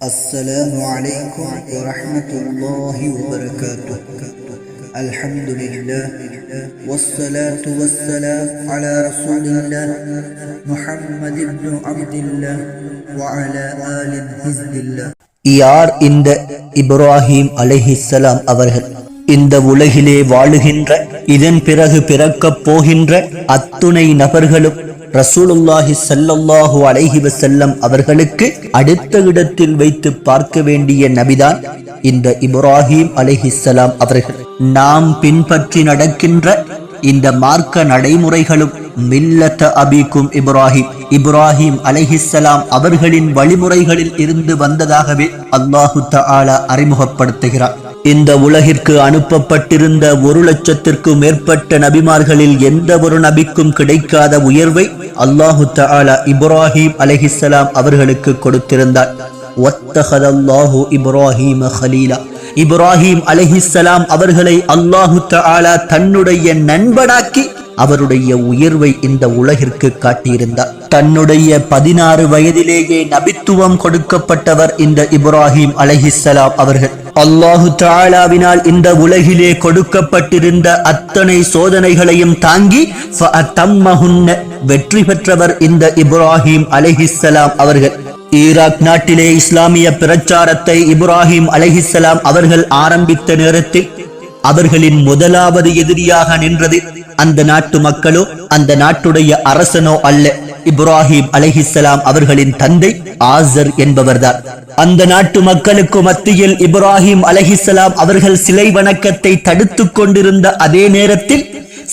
السلام عليكم ورحمة الله وبركاته. الحمد لله والصلاة والسلام على رسول الله محمد بن عبد الله وعلى آل حزب الله. யார் இந்த இப்ராஹிம் அலைஹிஸ்ஸலாம் அவர்கள்? இந்த உலகிலே வாழுகின்ற, இதன் பிறகு பிறக்கப் போகின்ற அத்துணை நபர்களும் ரசூலுல்லாஹி ஸல்லல்லாஹு அலைஹி வஸல்லம் அவர்களுக்கு அடுத்த இடத்தில் வைத்து பார்க்க வேண்டிய நபிதான் இந்த இப்ராஹிம் அலைஹிஸ்ஸலாம் அவர்கள். நாம் பின்பற்றி நடக்கின்ற இந்த மார்க்க நடைமுறைகளும் மில்லத அபிக்கும் இப்ராஹிம் அலைஹிஸ்ஸலாம் அவர்களின் வழிமுறைகளில் இருந்து வந்ததாகவே அல்லாஹு தஆலா அறிமுகப்படுத்துகிறார். இந்த உலகிற்கு அனுப்பப்பட்டிருந்த 1,00,000க்கும் மேற்பட்ட நபிமார்களில் எந்த ஒரு நபிக்கும் கிடைக்காத உயர்வை அல்லாஹு தஆலா இப்ராஹிம் அலைஹிஸ்ஸலாம் அவர்களுக்கு கொடுத்திருந்தார். வத்தஹதல்லாஹு இப்ராஹீம கலீலா. இப்ராஹிம் அலைஹிஸ்ஸலாம் அவர்களை அல்லாஹு தஆலா தன்னுடைய நண்பனாக்கி அவருடைய உயர்வை இந்த உலகிற்கு காட்டியிருந்தார். தன்னுடைய 16 வயதிலேயே நபித்துவம் கொடுக்கப்பட்டவர் இந்த இப்ராஹிம் அலைஹிஸ்ஸலாம் அவர்கள். அல்லாஹு தஆலாவினால் இந்த உலகிலே கொடுக்கப்பட்டிருந்த அத்தனை சோதனைகளையும் தாங்கி வெற்றி பெற்றவர் இந்த இப்ராஹிம் அலைஹிஸ்ஸலாம் அவர்கள். ஈராக் நாட்டிலே இஸ்லாமிய பிரச்சாரத்தை இப்ராஹிம் அலைஹிஸ்ஸலாம் அவர்கள் ஆரம்பித்த நேரத்தில் அவர்களின் முதலாவது எதிரியாக நின்றது அந்த நாட்டு மக்களோ அந்த நாட்டுடைய அரசனோ அல்ல, இப்ராஹிம் அலைஹிஸ்ஸலாம் அவர்களின் தந்தை ஆசர் என்பவர்தான். அந்த நாட்டு மக்களுக்கு மத்தியில் இப்ராஹிம் அலைஹிஸ்ஸலாம் அவர்கள் சிலை வணக்கத்தை தடுத்துக் கொண்டிருந்த அதே நேரத்தில்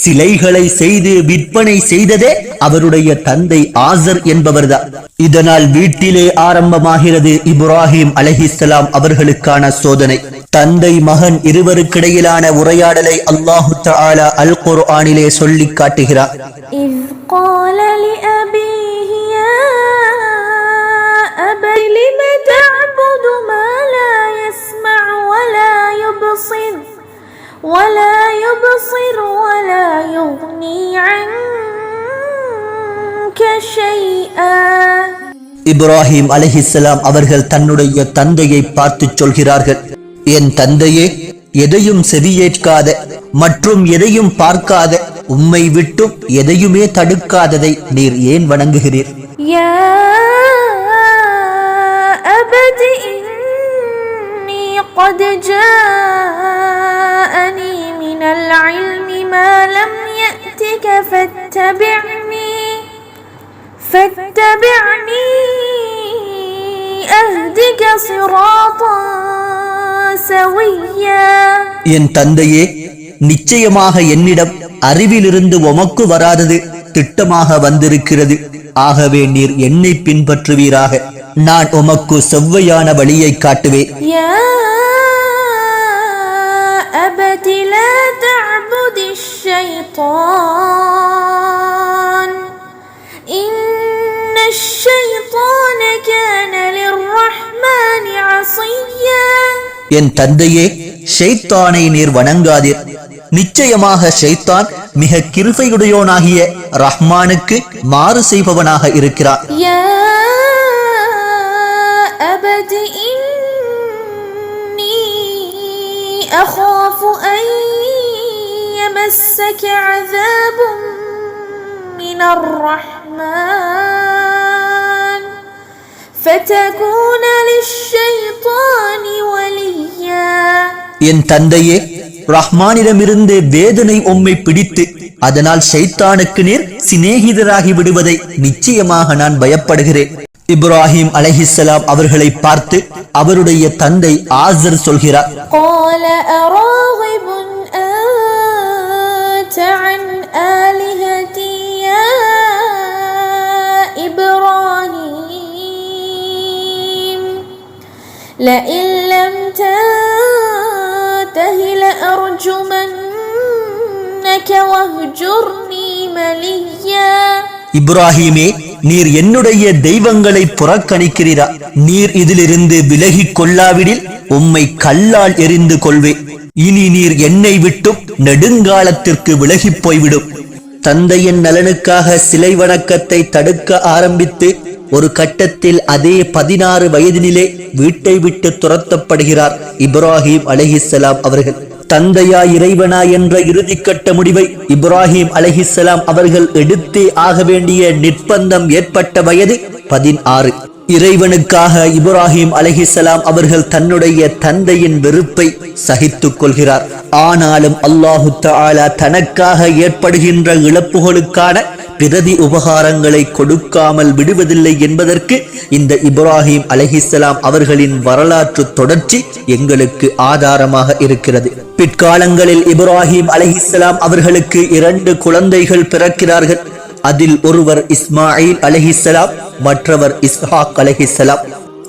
சிலைகளை செய்து விற்பனை செய்ததே அவருடைய தந்தை ஆசர் என்பவர்தான். இதனால் வீட்டிலே ஆரம்பமாகிறது இப்ராஹிம் அலைஹிஸ்ஸலாம் அவர்களுக்கான சோதனை. தந்தை மகன் இருவருக்கிடையிலான உரையாடலை அல்லாஹு தஆலா அல் குர்ஆனிலே சொல்லி காட்டுகிறார். ولا يبصر ولا يغني عنك شيئا. இப்ராஹிம் அலைஹிஸ்ஸலாம் அவர்கள் தன்னுடைய தந்தையை பார்த்து சொல்கிறார்கள், என் தந்தையே, எதையும் செவியேற்காத மற்றும் எதையும் பார்க்காத, உம்மை விட்டும் எதையுமே தடுக்காததை நீர் ஏன் வணங்குகிறீர்? யா அபதி இன்னி قد جاءني من العلم ما لم يأتك فاتبعني أهدك صراطا سويا. என் தந்தையே, நிச்சயமாக என்னிடம் அறிவிலிருந்து உமக்கு வராதது திட்டமாக வந்திருக்கிறது. ஆகவே நீர் என்னை பின்பற்றுவீராக, நான் உமக்கு செவ்வையான வழியை காட்டுவேன். أبت لا تعبد الشيطان إن الشيطان كان للرحمن عصيا. என் தந்தையே, ஷைத்தானை நீர் வணங்காதீர். நிச்சயமாக ஷைத்தான் மிக கிருபையுடையோனாகிய ரஹ்மானுக்கு மாறு செய்பவனாக இருக்கிறார். யா அபதி இன்னி அகாஃபு அன் யமஸ்ஸக அஸாபும் மினர் ரஹ்மான் ஃபதகூன லிஷ்ஷைத்தானி வலியா. என் தந்தையே, ரஹ்மானிடமிருந்து வேதனை உம்மை பிடித்து அதனால் ஷைத்தானுக்கு நீர் சிநேகிதராகி விடுவதை நிச்சயமாக நான் பயப்படுகிறேன். இப்ராஹிம் அலைஹிஸ்ஸலாம் அவர்களை பார்த்து அவருடைய தந்தை ஆசர் சொல்கிறார், قال أراغب أنت عن آلهتي يا إبراهيم لئن لم تنته لأرجمنك واهجرني مليا. இப்ராஹிமே, நீர் என்னுடைய தெய்வங்களை புறக்கணிக்கிறீரா? நீர் இதிலிருந்து விலகிக் கொள்ளாவிடில் உம்மை கல்லால் எறிந்து கொள்வேன். இனி நீர் என்னை விட்டும் நெடுங்காலத்திற்கு விலகிப் போய்விடும். தந்தையின் நலனுக்காக சிலை வணக்கத்தை தடுக்க ஆரம்பித்து ஒரு கட்டத்தில் அதே 16 வயதினிலே வீட்டை விட்டு துரத்தப்படுகிறார் இப்ராஹிம் அலைஹிஸ்ஸலாம் அவர்கள். தந்தையா இறைவனா என்ற இறுதிக்கட்ட முடிவை இப்ராஹிம் அலைஹிஸ்ஸலாம் அவர்கள் எடுத்தே ஆக வேண்டிய நிர்பந்தம் ஏற்பட்ட வயது 16. இறைவனுக்காக இப்ராஹிம் அலைஹிஸ்ஸலாம் அவர்கள் தன்னுடைய தந்தையின் வெறுப்பை சகித்துக் கொள்கிறார். ஆனாலும் அல்லாஹு தஆலா தனக்காக ஏற்படுகின்ற இழப்புகளுக்கான பிரதி உபகாரங்களை கொடுக்காமல் விடுவதில்லை என்பதற்கு இந்த இப்ராஹிம் அலைஹிஸ்ஸலாம் அவர்களின் வரலாற்று தொடர்ச்சி எங்களுக்கு ஆதாரமாக இருக்கிறது. பிற்காலங்களில் இப்ராஹிம் அலைஹிஸ்ஸலாம் அவர்களுக்கு 2 குழந்தைகள் பிறக்கிறார்கள். அதில் ஒருவர் இஸ்மாயில் அலைஹிஸ்ஸலாம், மற்றவர் இஸ்ஹாக் அலைஹிஸ்ஸலாம்.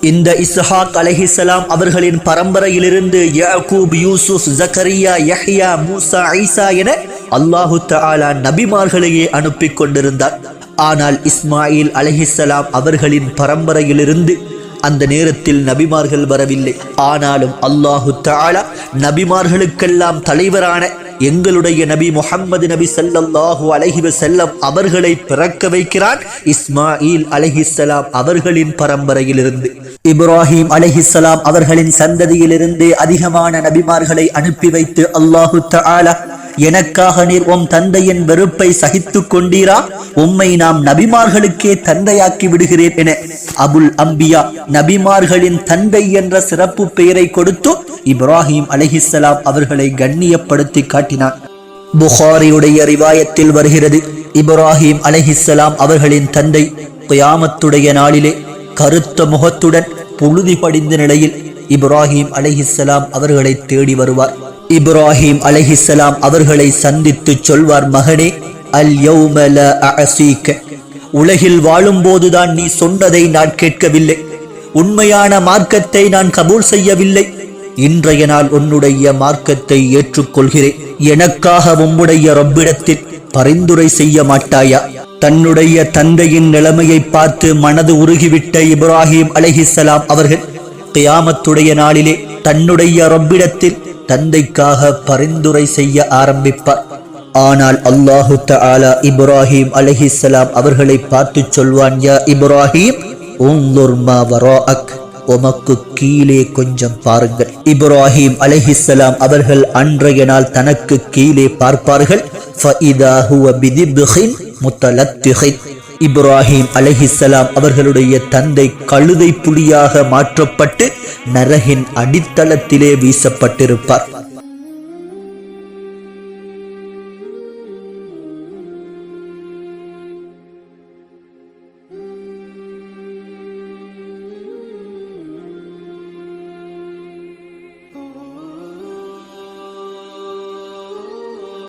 இந்த இஸ்ஹாக் அலைஹிஸ்ஸலாம் அவர்களின் பரம்பரையிலிருந்து யாக்கூப், யூசுப், ஜக்கரியா, யஹ்யா, மூசா, ஈசா என அல்லாஹு தஆலா நபிமார்களையே அனுப்பி கொண்டிருந்தார். ஆனால் இஸ்மாயில் அலைஹிஸ்ஸலாம் அவர்களின் பரம்பரையிலிருந்து அந்த நேரத்தில் நபிமார்கள் வரவில்லை. ஆனாலும் அல்லாஹு தஆலா நபிமார்களுக்கெல்லாம் தலைவரான எங்களுடைய நபி முஹம்மது நபி ஸல்லல்லாஹு அலைஹி வஸல்லம் அவர்களை பிறக்க வைக்கிறான் இஸ்மாயில் அலைஹிஸ்ஸலாம் அவர்களின் பரம்பரையிலிருந்து. இப்ராஹிம் அலைஹிஸ்ஸலாம் அவர்களின் சந்ததியிலிருந்து அதிகமான நபிமார்களை அனுப்பி வைத்து அல்லாஹு தஆலா, எனக்காக நீர் உம் தந்தையின் வெறுப்பை சகித்துக் கொண்டீரா, உம்மை நாம் நபிமார்களுக்கே தந்தையாக்கி விடுகிறேன் என அபுல் அம்பியா நபிமார்களின் தந்தை என்ற சிறப்பு பெயரை கொடுத்து இப்ராஹிம் அலைஹிஸ்ஸலாம் அவர்களை கண்ணியப்படுத்தி காட்டினான். புகாரியுடைய ரிவாயத்தில் வருகிறது, இப்ராஹிம் அலைஹிஸ்ஸலாம் அவர்களின் தந்தை கியாமத்துடைய நாளிலே கருத்த முகத்துடன் புழுதி படிந்த நிலையில் இப்ராஹிம் அலைஹிஸ்ஸலாம் அவர்களை தேடி வருவார். இப்ராஹிம் அலைஹிஸ்ஸலாம் அவர்களை சந்தித்து சொல்வார், மகனே, அல் யௌம லா அஸீக, உலகில் வாழும்போதுதான் நீ சொன்னதை நான் கேட்கவில்லை, உண்மையான மார்க்கத்தை நான் கபூல் செய்யவில்லை. இன்றைய நாள் உன்னுடைய மார்க்கத்தை ஏற்றுக்கொள்கிறேன். எனக்காக உம்முடைய ரப்பிடத்தில் பரிந்துரை செய்ய மாட்டாயா? தன்னுடைய தந்தையின் நிலைமையை பார்த்து மனது உருகிவிட்ட இப்ராஹிம் அலைஹிஸ்ஸலாம் அவர்கள் கியாமத்துடைய நாளிலே தன்னுடைய ரப்பிடத்தில் தந்தைக்காக பரிந்துரை செய்ய ஆரம்பிப்பார். ஆனால் அல்லாஹு தஆலா இப்ராஹிம் அலைஹிஸ்ஸலாம் அவர்களை பார்த்து சொல்வான், யா இப்ராஹிம், உன்துர் மா வராஅக், உமக்கு கீழே கொஞ்சம் பாருங்கள். இப்ராஹிம் அலைஹிஸ்ஸலாம் அவர்கள் அன்றைய நாள் தனக்கு கீழே பார்ப்பார்கள். ஃபஇதா ஹுவ பிதிப்ஹின் முத்தலத்திஹின். இப்ராஹிம் அலைஹிஸ்ஸலாம் அவர்களுடைய தந்தை கழுதை புலியாக மாற்றப்பட்டு நரகின் அடித்தளத்திலே வீசப்பட்டிருப்பார்.